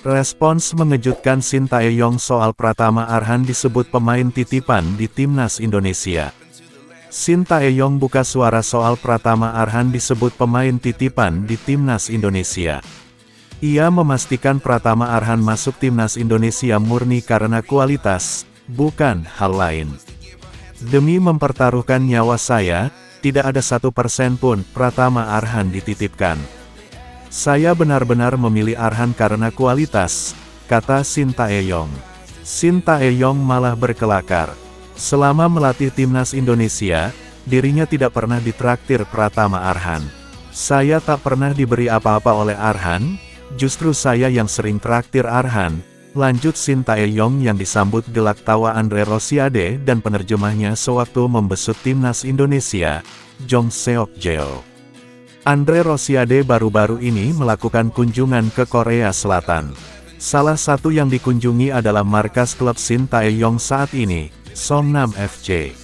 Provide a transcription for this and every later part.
Respons mengejutkan Sintayong soal Pratama Arhan disebut pemain titipan di Timnas Indonesia. Sintayong buka suara soal Pratama Arhan disebut pemain titipan di Timnas Indonesia. Ia memastikan Pratama Arhan masuk Timnas Indonesia murni karena kualitas, bukan hal lain. Demi mempertaruhkan nyawa saya, tidak ada 1% pun Pratama Arhan dititipkan. Saya benar-benar memilih Arhan karena kualitas, kata Sintayong. Sintayong malah berkelakar. Selama melatih Timnas Indonesia, dirinya tidak pernah ditraktir Pratama Arhan. Saya tak pernah diberi apa-apa oleh Arhan, justru saya yang sering traktir Arhan, lanjut Sintayong yang disambut gelak tawa Andre Rosiade dan penerjemahnya sewaktu membesut Timnas Indonesia, Jong Seok Jeo. Andre Rosiade baru-baru ini melakukan kunjungan ke Korea Selatan. Salah satu yang dikunjungi adalah markas klub Sintayong saat ini, Songnam FC.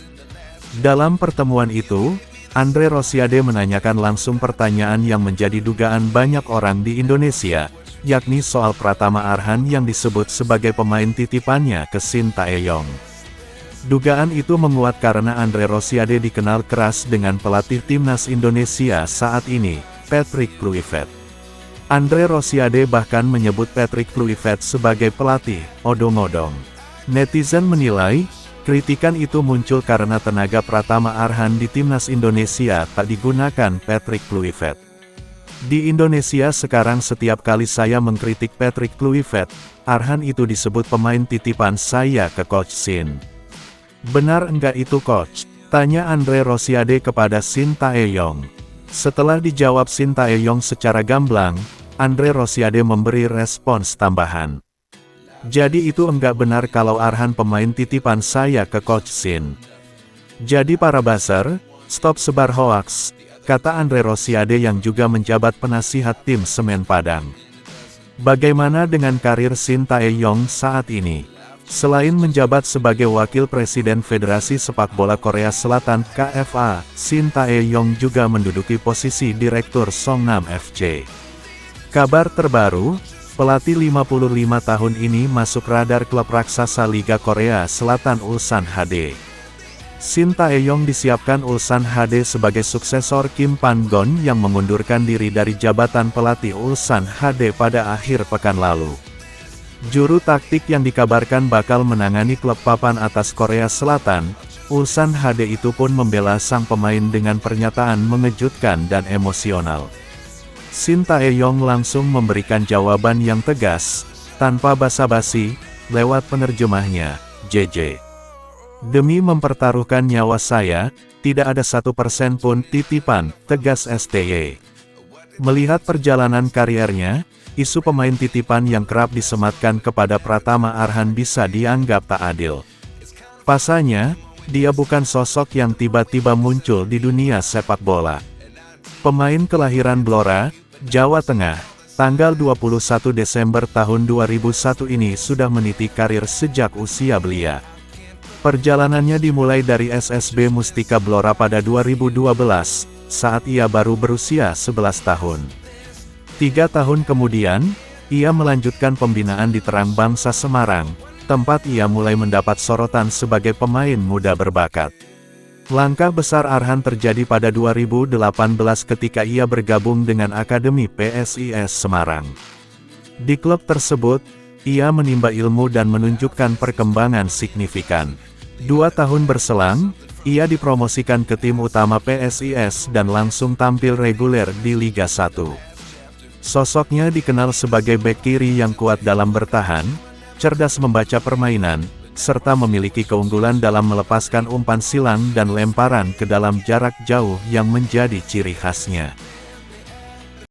Dalam pertemuan itu, Andre Rosiade menanyakan langsung pertanyaan yang menjadi dugaan banyak orang di Indonesia, yakni soal Pratama Arhan yang disebut sebagai pemain titipannya ke Sintayong. Dugaan itu menguat karena Andre Rosiade dikenal keras dengan pelatih Timnas Indonesia saat ini, Patrick Kluivert. Andre Rosiade bahkan menyebut Patrick Kluivert sebagai pelatih odong-odong. Netizen menilai, kritikan itu muncul karena tenaga Pratama Arhan di Timnas Indonesia tak digunakan Patrick Kluivert. Di Indonesia sekarang setiap kali saya mengkritik Patrick Kluivert, Arhan itu disebut pemain titipan saya ke Coach Sin. Benar enggak itu coach? Tanya Andre Rosiade kepada Sintayong. Setelah dijawab Sintayong secara gamblang, Andre Rosiade memberi respons tambahan. Jadi itu enggak benar kalau Arhan pemain titipan saya ke Coach Sin. Jadi para buzzer, stop sebar hoaks, kata Andre Rosiade yang juga menjabat penasihat tim Semen Padang. Bagaimana dengan karir Sintayong saat ini? Selain menjabat sebagai Wakil Presiden Federasi Sepak Bola Korea Selatan KFA, Sintayong juga menduduki posisi Direktur Songnam FC. Kabar terbaru, pelatih 55 tahun ini masuk radar klub raksasa Liga Korea Selatan Ulsan HD. Sintayong disiapkan Ulsan HD sebagai suksesor Kim Pan-gon yang mengundurkan diri dari jabatan pelatih Ulsan HD pada akhir pekan lalu. Juru taktik yang dikabarkan bakal menangani klub papan atas Korea Selatan, Ulsan HD itu pun membela sang pemain dengan pernyataan mengejutkan dan emosional. Sintayong langsung memberikan jawaban yang tegas, tanpa basa-basi, lewat penerjemahnya, JJ. Demi mempertaruhkan nyawa saya, tidak ada 1% pun titipan, tegas STY. Melihat perjalanan kariernya, isu pemain titipan yang kerap disematkan kepada Pratama Arhan bisa dianggap tak adil. Pasalnya, dia bukan sosok yang tiba-tiba muncul di dunia sepak bola. Pemain kelahiran Blora, Jawa Tengah, tanggal 21 Desember tahun 2001 ini sudah meniti karir sejak usia belia. Perjalanannya dimulai dari SSB Mustika Blora pada 2012, saat ia baru berusia 11 tahun. 3 tahun kemudian, ia melanjutkan pembinaan di Terang Bangsa Semarang, tempat ia mulai mendapat sorotan sebagai pemain muda berbakat. Langkah besar Arhan terjadi pada 2018 ketika ia bergabung dengan Akademi PSIS Semarang. Di klub tersebut, ia menimba ilmu dan menunjukkan perkembangan signifikan. 2 tahun berselang, ia dipromosikan ke tim utama PSIS dan langsung tampil reguler di Liga 1. Sosoknya dikenal sebagai bek kiri yang kuat dalam bertahan, cerdas membaca permainan, serta memiliki keunggulan dalam melepaskan umpan silang dan lemparan ke dalam jarak jauh yang menjadi ciri khasnya.